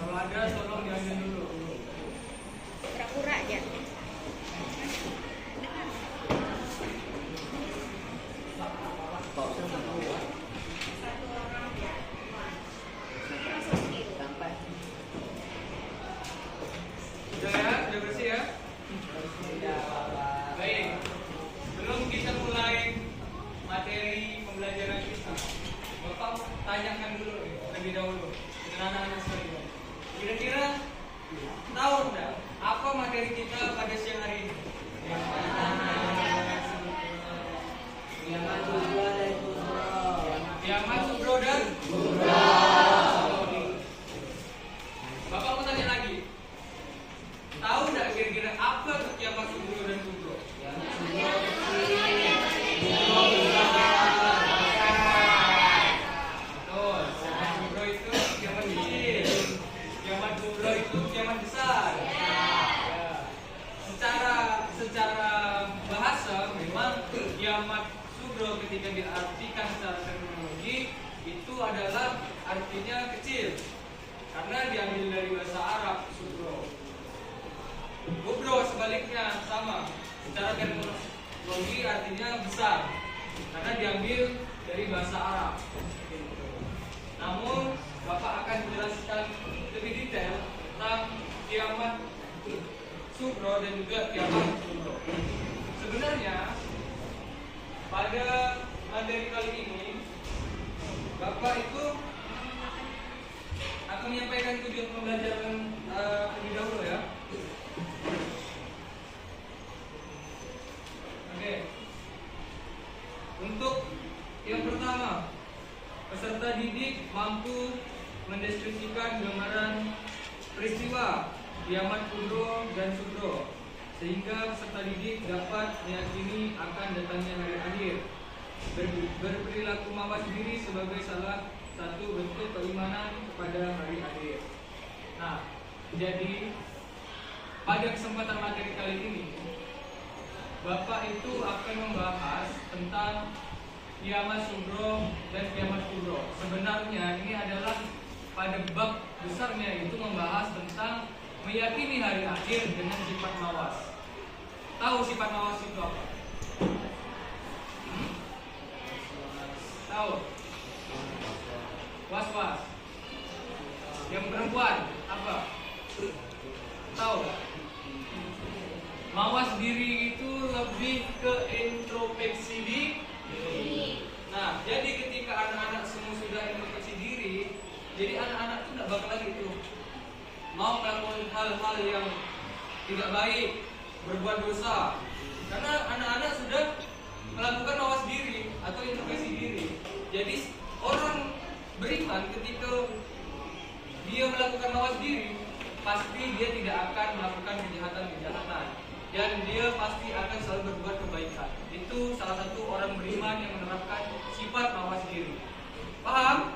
Kalau ada tolong diambil dulu. Pura-pura aja. Sudah ya, sudah bersih ya. Baik, sebelum kita mulai materi pembelajaran kita, Bapak tanyakan dulu lebih dahulu dengan anak-anak sekalian. Kira-kira tahu nggak apa materi kita pada siang hari ini? Kiamat Subro dan Bapak mau tanya lagi. Tahu nggak kira-kira apa itu kiamat Subro dan Subro? Betul. Kiamat Subro itu kiamat kecil. Kiamat Subro itu kiamat besar. Ya. Secara bahasa memang kiamat Subro ketika diartikan secara terminologi itu adalah artinya kecil karena diambil dari bahasa Arab Subro. Kubro sebaliknya sama, secara terminologi artinya besar karena diambil dari bahasa Arab. Namun Bapak akan menjelaskan lebih detail tentang kiamat Subro dan juga kiamat Subro. Sebenarnya pada materi kali ini Bapak itu akan menyampaikan tujuan pembelajaran terlebih dahulu ya. Oke. Untuk yang pertama, peserta didik mampu mendeskripsikan gambaran peristiwa kiamat Kubro dan Subro sehingga peserta didik dapat meyakini akan datangnya hari akhir. Berperilaku mawas diri sebagai salah satu bentuk keimanan kepada hari akhir. Nah, jadi pada kesempatan materi kali ini Bapak itu akan membahas tentang kiamat Subro dan kiamat Kubro. Sebenarnya ini adalah pada bab besarnya itu membahas tentang meyakini hari akhir dengan sifat mawas. Tahu sifat mawas itu apa? Tahu? Was-was. Yang perempuan apa? Tahu? Mawas diri itu lebih ke introspeksi diri. Nah, jadi ketika anak-anak semua sudah introspeksi diri, jadi anak-anak itu tidak bakal lagi itu mau melakukan hal-hal yang tidak baik, berbuat dosa. Karena anak-anak sudah melakukan mawas diri atau introspeksi diri. Jadi orang beriman ketika dia melakukan mawas diri, pasti dia tidak akan melakukan kejahatan-kejahatan dan dia pasti akan selalu berbuat kebaikan. Itu salah satu orang beriman yang menerapkan sifat mawas diri. Paham?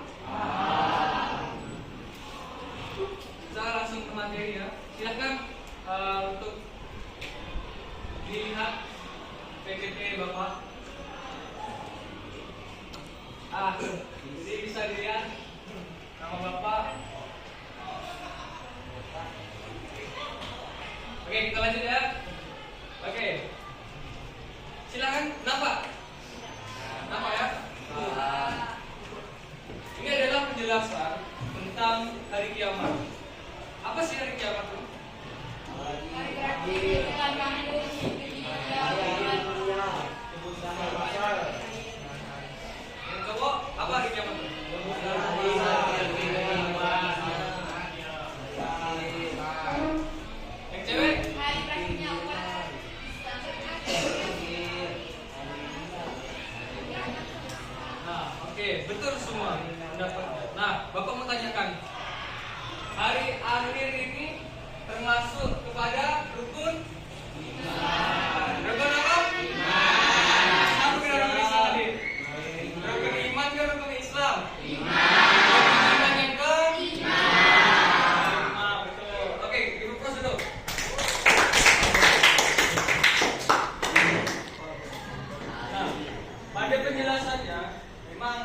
Kita langsung ke materi ya. Silakan untuk dilihat PPT Bapak. Jadi bisa dilihat nama Bapak. Oke, kita lanjut ya. Oke. Silakan kenapa? Kenapa ya? Ini adalah penjelasan tentang hari kiamat. Apa sih hari kiamat itu? Yang cowok apa hari kiamat itu? Yang cewek? Nah, oke, betul semua pendapatnya. Nah, Bapak mau tanyakan, hari akhir ini termasuk kepada rukun iman. Rukun apa? Iman. Apa kira rukun Islam tadi? Rukun iman ke rukun Islam? Iman. Rukun iman yang ke? Iman. Betul. Oke, Ibu Pros dulu. Nah, pada penjelasannya memang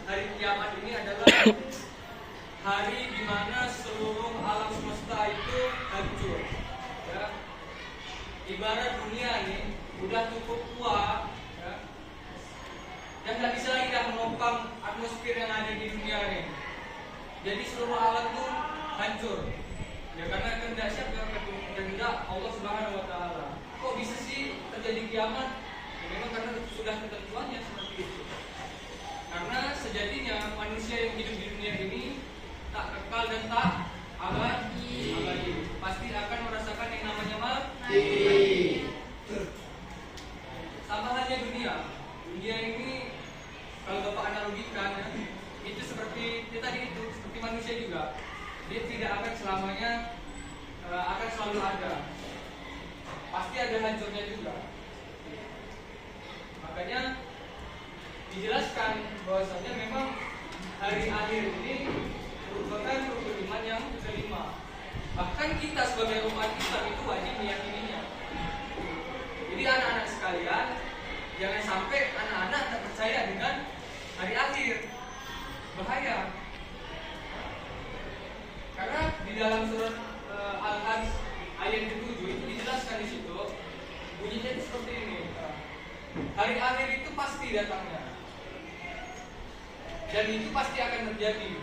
hari kiamat ini adalah hari di mana seluruh alam semesta itu hancur. Ya. Ibarat dunia ini udah cukup tua, ya, dan nggak bisa lagi dah menopang atmosfer yang ada di dunia ini. Jadi seluruh alam itu hancur. Ya karena kehendak siapa? Kehendak Allah Subhanahu Wa Taala. Kok bisa sih terjadi kiamat? Ya, memang karena sudah ketentuannya seperti itu. Karena sejatinya manusia yang hidup di dunia ini tak kekal dan tak abadi. Pasti akan merasakan yang namanya mati. Sama halnya dunia. Dunia ini kalau Bapak analogikan ya, itu seperti tadi itu seperti manusia juga. Dia tidak akan selamanya akan selalu ada. Pasti ada hancurnya juga. Makanya dijelaskan bahwasanya memang hari akhir ini merupakan rukun iman yang kelima. Bahkan kita sebagai umat Islam itu wajib meyakininya. Jadi anak-anak sekalian, jangan sampai anak-anak tak percaya dengan hari akhir. Bahaya. Karena di dalam surat Al-Hajj ayat ke-7 itu dijelaskan di situ bunyinya itu seperti ini. Hari akhir itu pasti datangnya. Dan itu pasti akan terjadi.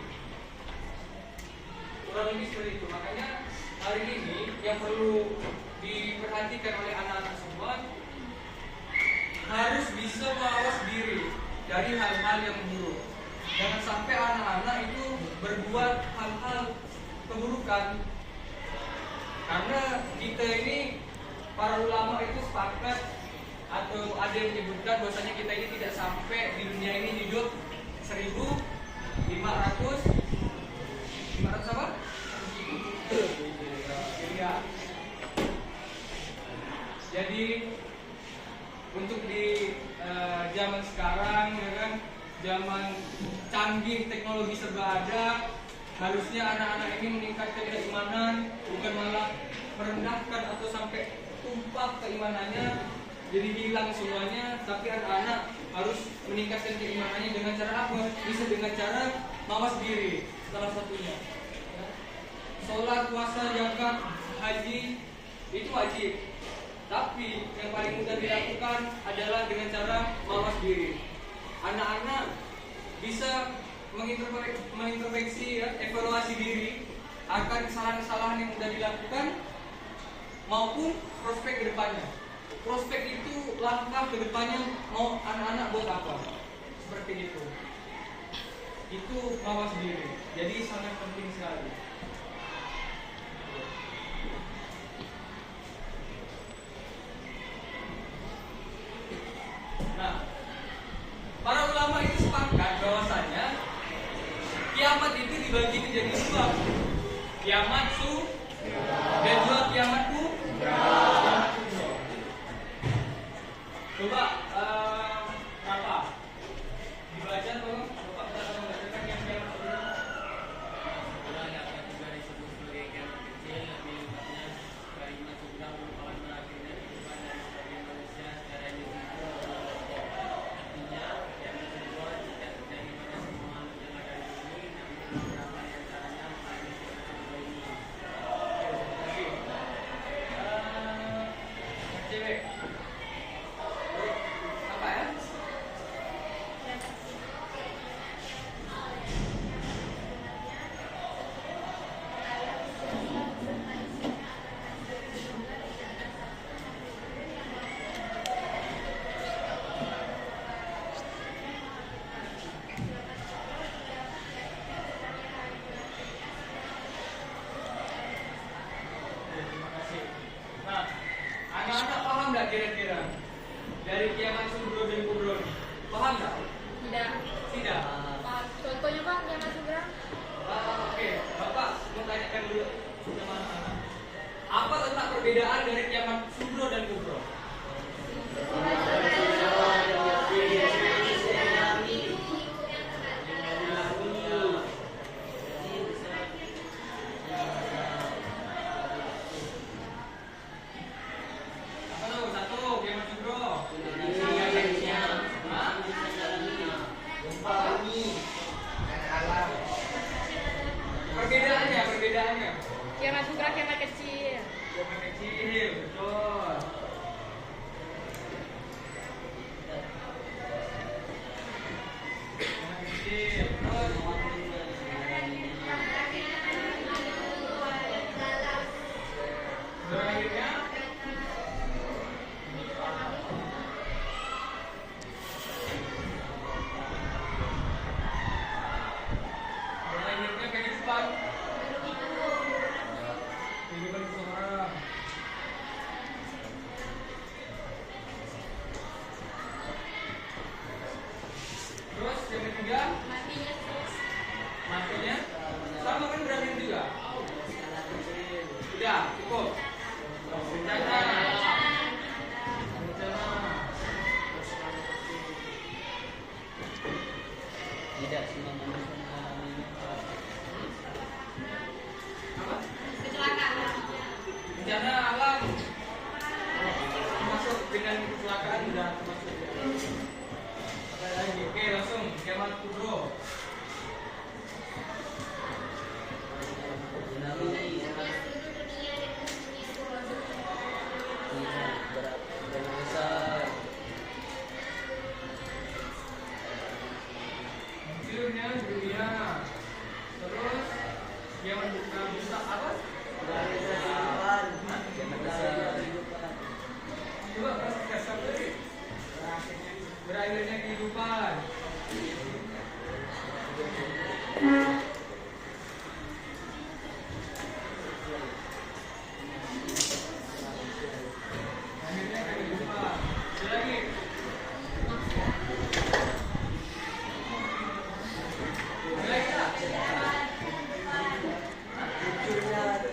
Kurang lebih seperti itu. Makanya hari ini yang perlu diperhatikan oleh anak-anak semua harus bisa mawas diri dari hal-hal yang buruk. Jangan sampai anak-anak itu berbuat hal-hal keburukan. Karena kita ini para ulama itu sepakat atau ada yang menyebutkan bahwasanya kita ini tidak sampai di dunia ini hidup 1500 apa? Ya. Jadi untuk di zaman sekarang ya kan, zaman canggih teknologi serba ada, harusnya anak-anak ini meningkatkan keimanan, bukan malah merendahkan atau sampai tumpah keimanannya jadi hilang semuanya. Tapi anak-anak harus meningkatkan keimanannya dengan cara apa? Bisa dengan cara mawas diri, salah satunya. Sholat, puasa, zakat, haji itu wajib. Tapi yang paling mudah dilakukan adalah dengan cara mawas diri. Anak-anak bisa mengintrospeksi, ya, evaluasi diri akan kesalahan-kesalahan yang mudah dilakukan maupun prospek ke depannya. Prospek itu langkah ke depannya mau anak-anak buat apa? Seperti itu. Itu mawas diri. Jadi sangat penting sekali. Nah, para ulama itu sepakat bahwasanya kiamat itu dibagi menjadi dua. Kiamat dan juga kiamat kubra. Coba berapa? Dibaca tolong. Bapak bisa membacakan yang kiamat kubra. Dapat juga disebut sebagai kiamat kecil, lebih lengkapnya kalimat kubra merupakan berakhirnya kehidupan dari sebagian manusia secara individu. Artinya kiamat kubra jika terjadi pada semua makhluk yang ada di bumi, namun beberapa di antaranya mengalami kiamat kubra ini. Cewek. Apa ya? Terima kasih. Nah, anak-anak paham nggak kira-kira dari kiamat subro dan kubro? Paham nggak? Tidak. Tidak. Contohnya Pak, kiamat kubra. Oke, Bapak mau tanyakan dulu sama anak-anak. Apa letak perbedaan dari kiamat subro dan kubro? Apa tuh? Satu, kiamat subro. Hah? Tidak semua manusia mengalami Apa? Kecelakaan. Bencana alam termasuk dengan kecelakaan sudah termasuk. Apa lagi? Oke, langsung kiamat kubro. Seluruh dunia dengan dunia Hancurnya dunia. Terus kiamat besar apa? Coba kasih tadi. Berakhirnya kehidupan. Akhirnya kehidupan. Ada lagi. Ada lagi tak?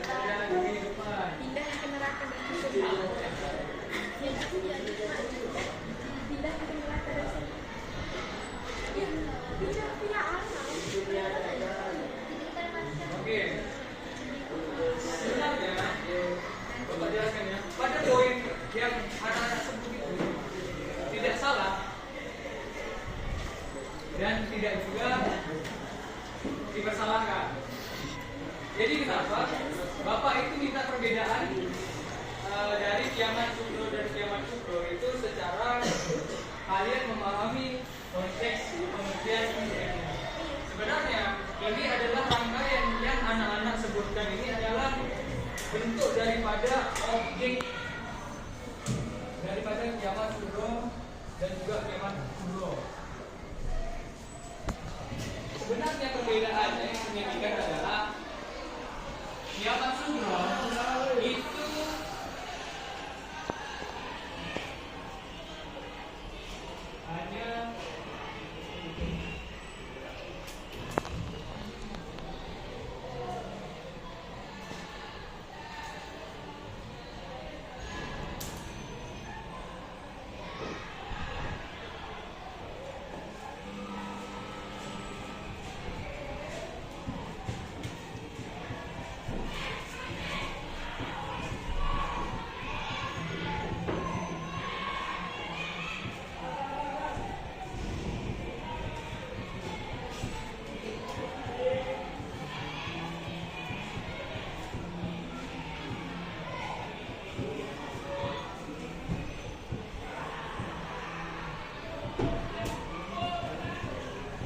Ada lagi kehidupan. pindah ke neraka dan surga. Yang aku jadi pindah ke neraka dan surga. Ya, pindah asal. Kehidupan manusia. Oke. Sebenarnya, coba jelaskan ya. Pada poin yang anak-anak sebut itu tidak salah dan tidak juga dipersalahkan. Jadi kenapa? Bapak itu minta perbedaan dari kiamat sugro dan kiamat sugro itu secara kalian memahami konteks pengertian ini. Sebenarnya ini adalah rangkaian yang anak-anak sebutkan ini adalah bentuk daripada objek daripada kiamat sugro dan juga kiamat kubro. Sebenarnya perbedaannya yang signifikan adalah kiamat sugro itu hanya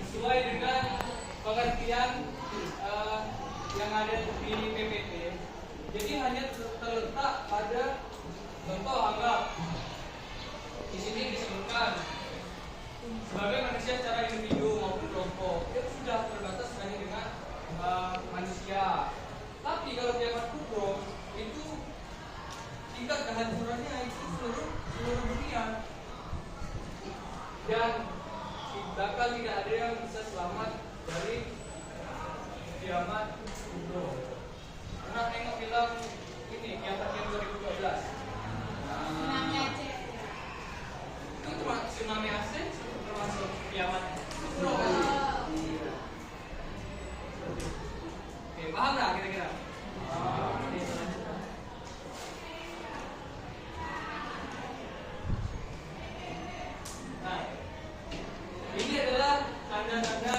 sesuai dengan pengertian yang ada di PPT. Jadi hanya terletak pada contoh anggap di sini disebutkan sebagai manusia secara individu maupun kelompok itu sudah terbatas hanya dengan manusia. Tapi kalau kiamat kubro itu tingkat kehancurannya itu seluruh dunia dan bakal tidak ada yang bisa selamat dari kiamat kubro. Pernah tengok film ini kiamat yang 2012? Tsunami Aceh. Itu termasuk tsunami Aceh, termasuk kiamat kubro. Oke, paham nggak kira-kira? Oke, selanjutnya. Nah, ini adalah tanda-tanda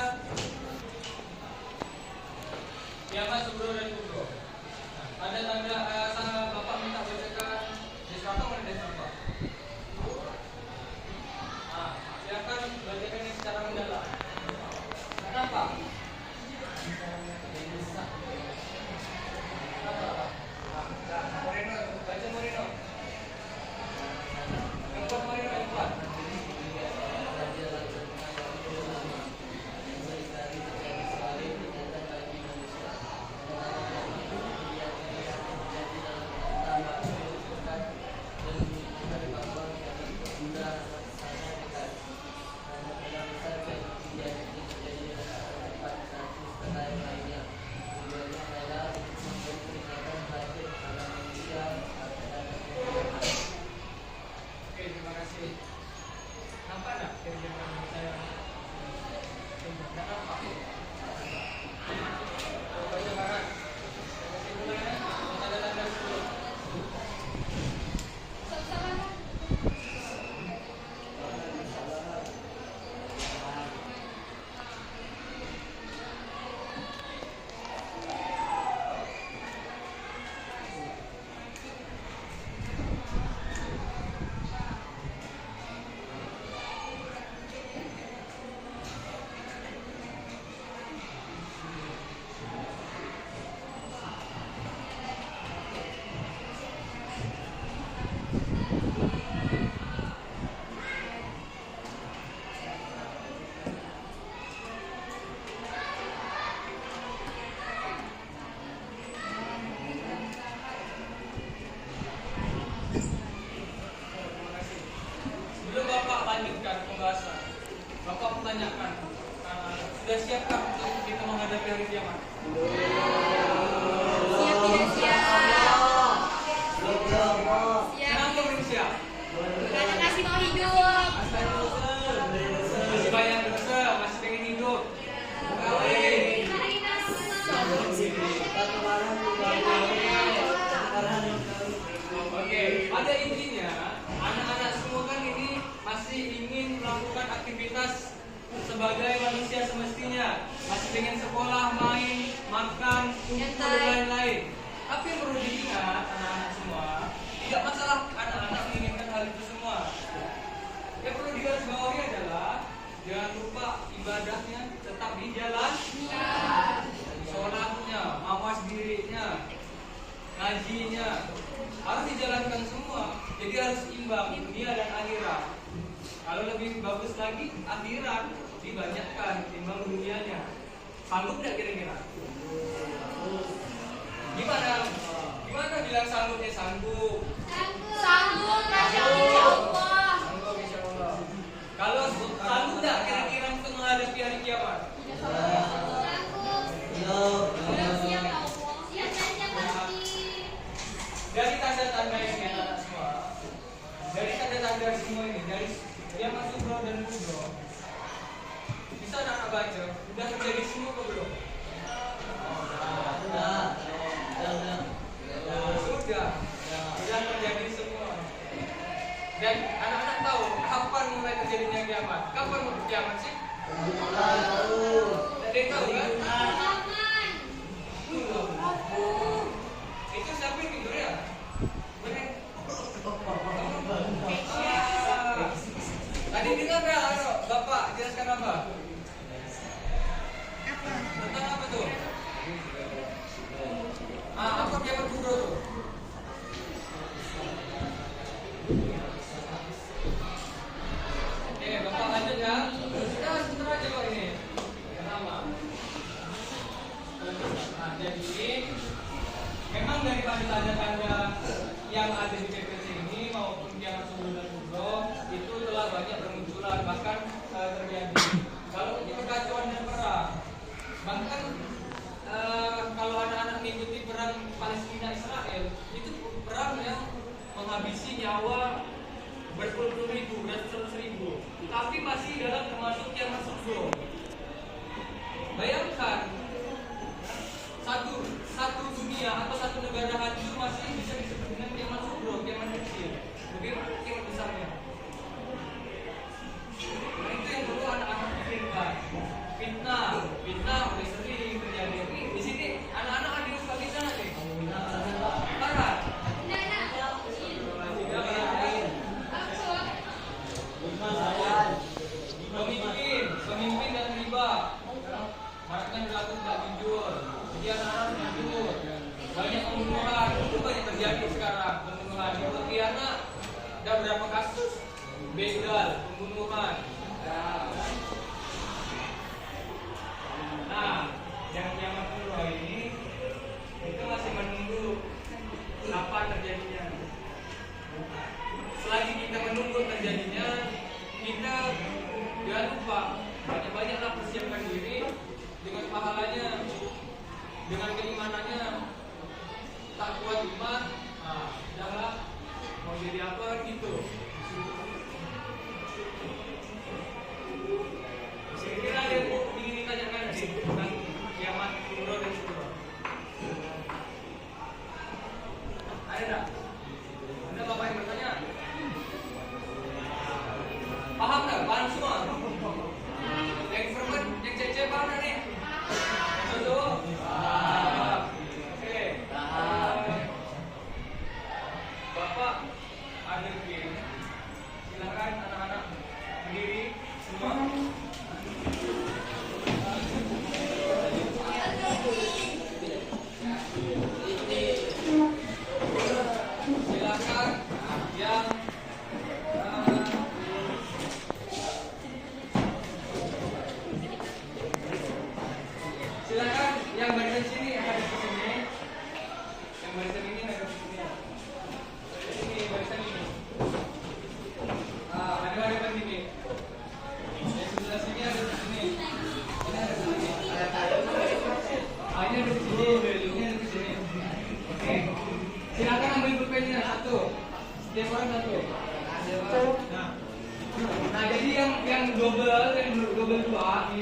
kiamat sugro dan kubro. Tanda-tanda Bapak minta bacakan Desrapa mana Desrapa? Nah, silakan bacakan ini secara mendalam. Kenapa? Moreno, baca Moreno. Yang kuat Moreno, yang kuat. Sudah siapkah untuk kita menghadapi hari kiamat? Siap tidak siap? Siap. Kenapa belum siap? Karena kasih mau hidup. Masih banyak dosa, masih pengen hidup. Kawin. Oke, pada intinya anak-anak semua kan ini masih ingin melakukan aktivitas sebagai manusia semestinya, masih pengen sekolah, main, makan, kumpul dan lain-lain. Tapi yang perlu diingat anak-anak semua, tidak masalah anak-anak menginginkan hal itu semua. Yang perlu digarisbawahi adalah jangan lupa ibadahnya tetap di jalan, sholatnya, mawas dirinya, ngajinya harus dijalankan semua. Jadi harus imbang dunia dan akhirat. Kalau lebih bagus lagi akhirat dibanyakkan timbang dunianya. Sanggup tidak kira-kira? Gimana? Gimana bilang sanggupnya? Sanggup. Sanggup, Masya Allah. Sanggup insya Allah. Kalau sanggup tidak kira-kira untuk menghadapi hari kiamat? Dari tanda-tanda ini anak semua, dari tanda-tanda semua ini, dari kiamat sugro dan kubro, bisa anak baca, sudah terjadi semua atau belum? Sudah terjadi semua. Dan anak-anak tahu kapan mulai terjadinya kiamat? Kapan mau kiamat sih? Ada yang tahu kan? Itu siapa yang tidur ya? Tadi dengar nggak Bapak jelaskan apa? Tentang apa tuh? Apa kiamat kubro tuh? Oke, Bapak lanjut ya. Sudah sebentar aja kok ini. Pertama. Jadi memang daripada tanda-tanda yang ada di PPT ini maupun kiamat sugro dan kubro itu telah banyak bermunculan, bahkan terjadi. Kalau ini kekacauan dan perang, bahkan kalau anak-anak mengikuti perang Palestina Israel, itu perang yang menghabisi nyawa berpuluh-puluh ribu, beratus ribu, tapi masih dalam termasuk kiamat sugro. Bayangkan satu dunia atau satu negara hancur masih bisa disebut dengan kiamat sugro, kiamat kecil. Bagaimana kiamat besarnya? Nah, itu yang perlu anak-anak pikirkan. Fitnah udah sering terjadi. Di sini anak-anak ada yang suka fitnah nih. Parah. Pemimpin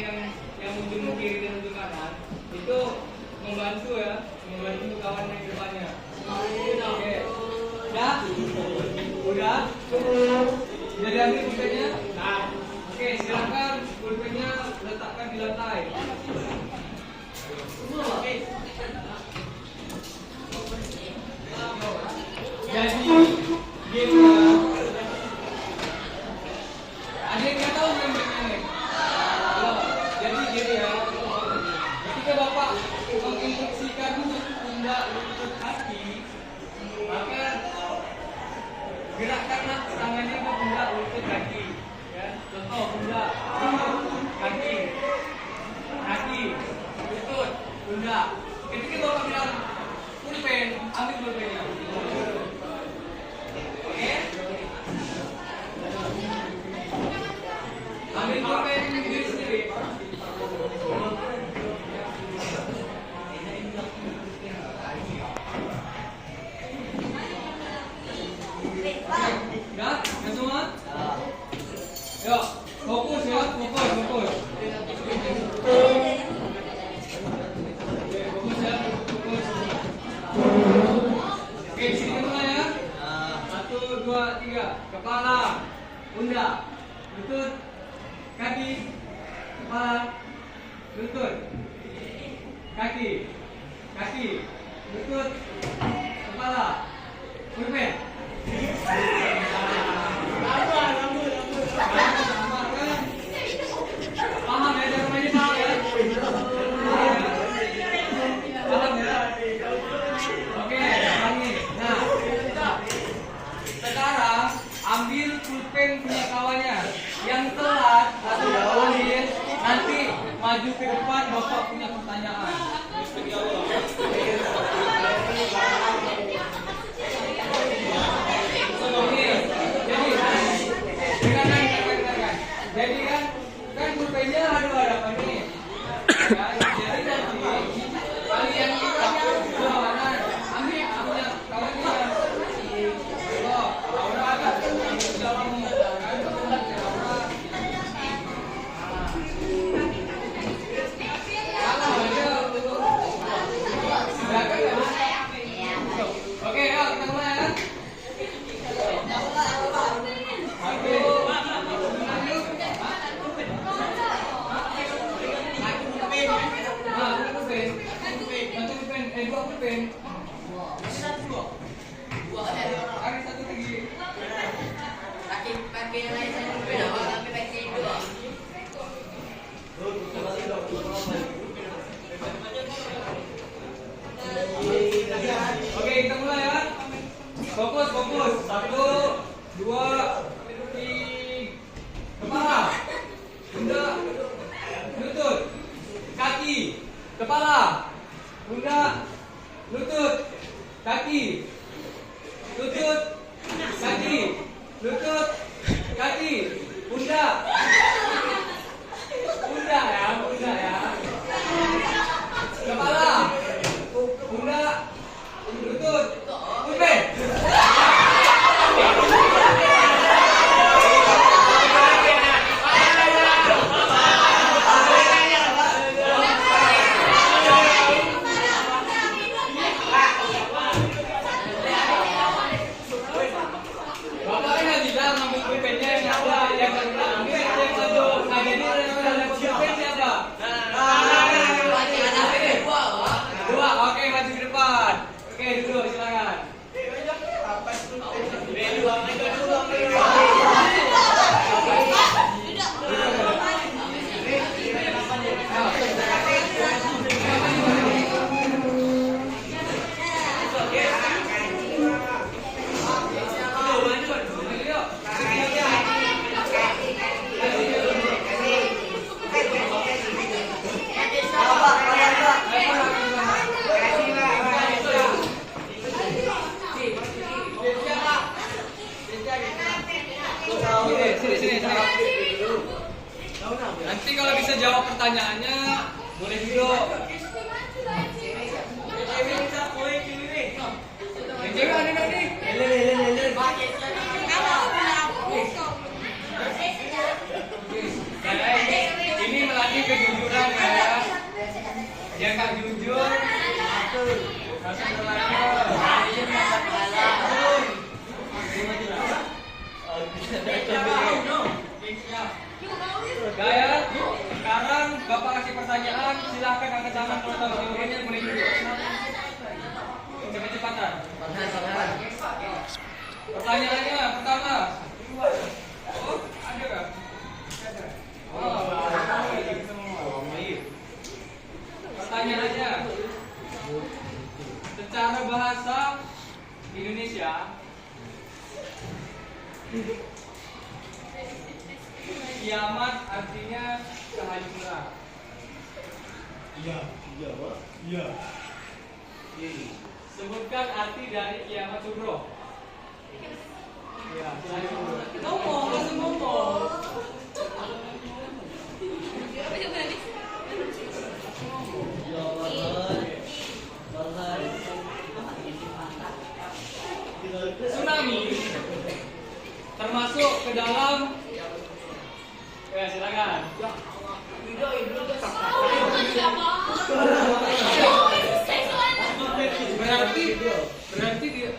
yang ujung kiri dan ujung kanan itu membantu ya, membantu kawan yang depannya. Oke. Udah? Udah diambil pulpennya? Nah. Oke, silakan pulpennya letakkan di lantai. Oke. Jadi game ada yang nggak tahu gamenya nih? Jadi gini ya, ketika Bapak menginstruksikan pundak lutut kaki, maka gerakkan tangannya ke pundak lutut kaki. Ya, contoh pundak, kaki, kaki, lutut, pundak. Ketika Bapak bilang pulpen, ambil pulpennya. Oke? Ambil pulpen diri sendiri. Udah? Udah semua? Yuk, fokus ya, fokus. Fokus ya, fokus. Oke, sini mulai ya. 1, 2, 3. Kepala, pundak, lutut, kaki, kepala, lutut, kaki, lutut, kepala, pulpen. Paham ya, jangan main paham ya. Paham ya. Oke, ulangi. Nah, sekarang ambil pulpen punya kawannya. Yang telat atau ambil, nanti maju ke depan, Bapak punya pertanyaan. Jadi kan pulpennya ada hadapan nih. Jadi nanti kalian kanan ambil punya kawannya. Aura ada dalam Oke, yuk kita mulai ya. Dua pulpen. Ada satu lagi. Pakai yang lain satu pulpen apa? Tapi pakai dua. Oke, kita mulai ya. Fokus. 1, 2, 3. Kepala, pundak, lutut, kaki, kepala, pundak, lutut, kaki, lutut, kaki, lutut, kaki, pundak, ya, kepala, pundak, lutut, pulpen. Nanti kalau bisa jawab pertanyaannya boleh duduk. Cewek ada nggak nih? Ini melatih kejuaraan. Yang gak jujur, langsung berlaku. Gaya, sekarang Bapak kasih pertanyaan, silahkan angkat tangan kalau tahu jawabannya, boleh duduk. Cepet-cepatan. Pertanyaannya pertama. Oh, ada nggak? Oh, pertanyaannya, secara bahasa Indonesia, kiamat artinya kehancuran. Iya. Sebutkan arti dari kiamat sugro. Ya, ngomong, langsung ngomong. Tsunami termasuk ke dalam. Ya, silakan.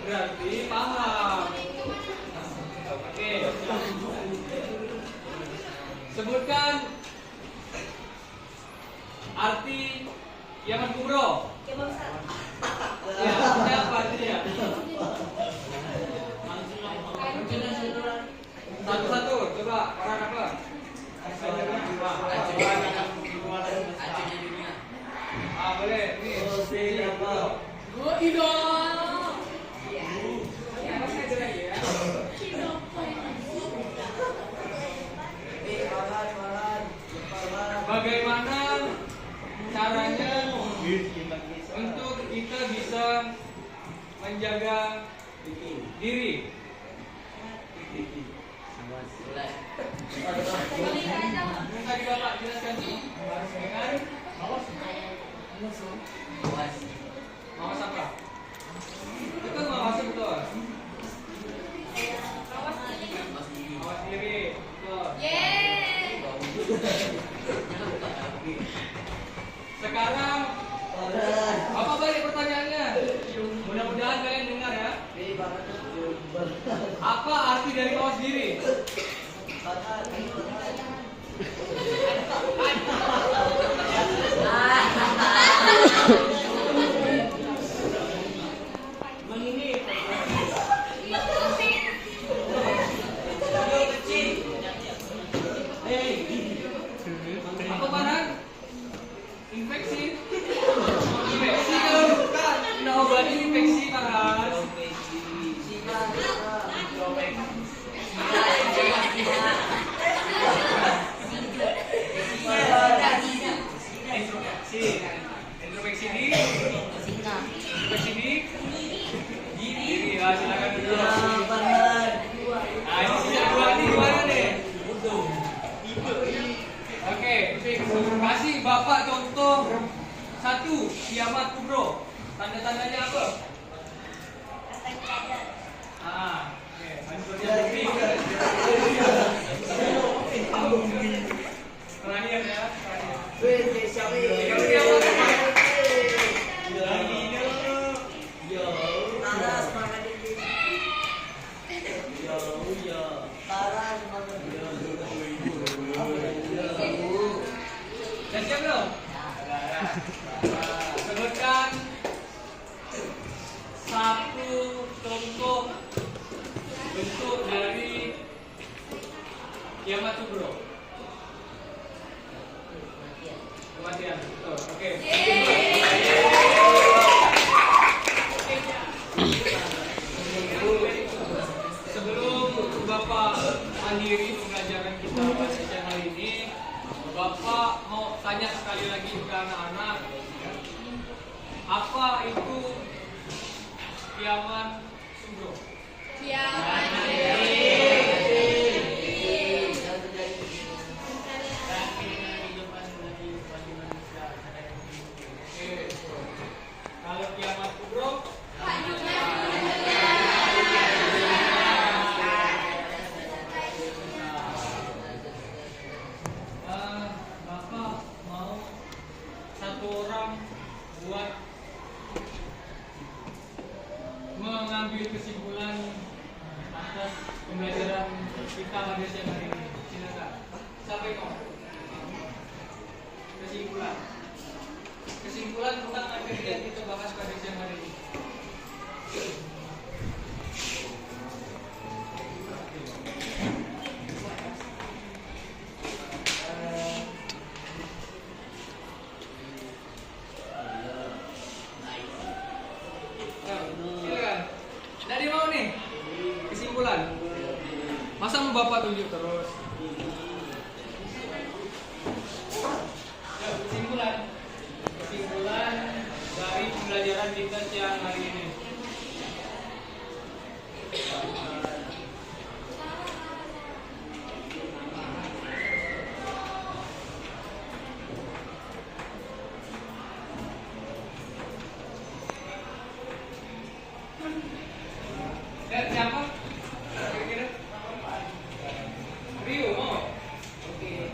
Berarti paham. Oke. Sebutkan arti kiamat kubro. Ya, artinya apa artinya? Satu-satu, coba orang apa? Ah, boleh. Ini. Bagaimana caranya untuk kita bisa menjaga diri? Tadi Bapak jelaskan harus dengan mawas apa? Betul, mawas betul. Mawas diri, betul. Sekarang apa balik pertanyaannya? Mudah-mudahan kalian dengar ya. Apa arti dari mawas diri? Apa barang? Infeksi. Infeksi kalau bukan, nah obatnya infeksi kan. Introspeksi di diri. Ya, silakan dulu. Nah, ini sejak dua ini gimana nih? Oke, kasih Bapak contoh satu kiamat kubro. Tanda-tandanya apa? Oke, hancurnya bumi. Terakhir ya. Siap belum? Sebutkan satu contoh bentuk dari kiamat kubro. Kematian, betul. Oke. Sebelum Bapak akhiri pembelajaran kita pada siang hari ini, Bapak mau tanya sekali lagi ke anak-anak, apa itu kiamat sugro? Kalau kiamat kubro, Bapak mau satu orang buat mengambil kesimpulan atas pembelajaran kita pada siang hari ini. Silakan. Sampai kok. Kesimpulan tentang materi yang kita bahas pada siang hari ini. Silakan. Dari mau nih kesimpulan. Masa mau bapak tunjuk terus? Ya, kesimpulan dari pembelajaran kita siang hari ini. Siapa? Kira-kira? Rio, mau? Oke.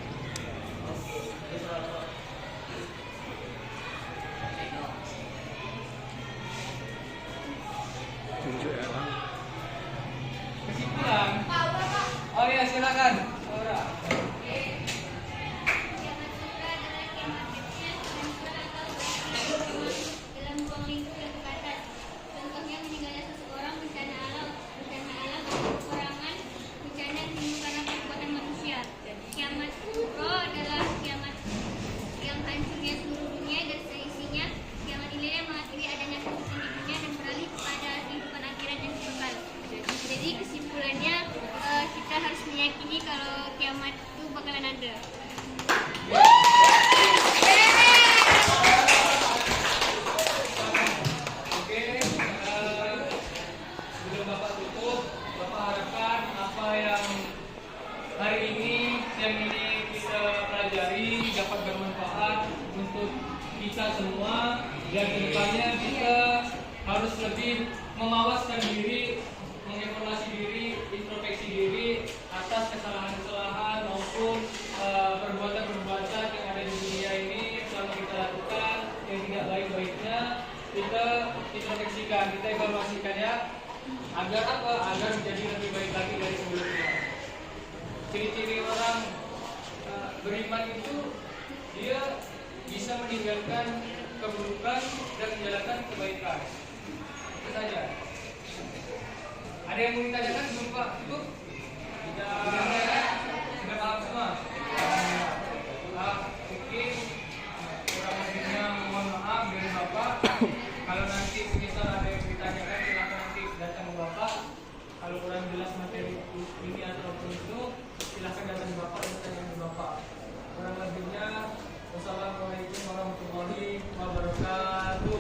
Kesimpulan. Oh iya, silakan. Laura. dalam ruang lingkup yang terbatas. Contohnya meninggalnya seseorang, bencana alam, peperangan, bencana yang timbul karena perbuatan manusia. Kiamat kubro adalah kiamat yang hancurnya seluruh dunia dan seisinya. Kiamat ini yang mengakhiri adanya kehidupan di dunia dan beralih kepada kehidupan akhirat yang kekal. Jadi kesimpulannya kita harus meyakini kalau kiamat itu bakalan ada. Oke, sebelum Bapak tutup, Bapak harapkan apa yang hari ini, siang ini kita pelajari dapat bermanfaat untuk kita semua, dan kedepannya kita harus lebih mengawaskan diri, mengevaluasi diri, introspeksi diri atas kesalahan-kesalahan maupun perbuatan-perbuatan yang ada di dunia ini selama kita lakukan yang tidak baik-baiknya. Kita introspeksikan, kita evaluasikan ya, agar apa? Agar menjadi lebih baik lagi dari sebelumnya. Ciri-ciri orang beriman itu dia bisa meninggalkan keburukan dan menjalankan kebaikan. Itu saja. Ada yang mau ditanyakan sebelum Pak tutup? Sudah paham semua? Mungkin kurang lebihnya mohon maaf dari Bapak. Kalau nanti semisal ada yang ditanyakan, silakan nanti datang ke Bapak. Kalau kurang jelas materi ini ataupun itu, silakan datang ke Bapak dan tanya ke Bapak. Kurang lebihnya, wassalamualaikum warahmatullahi wabarakatuh.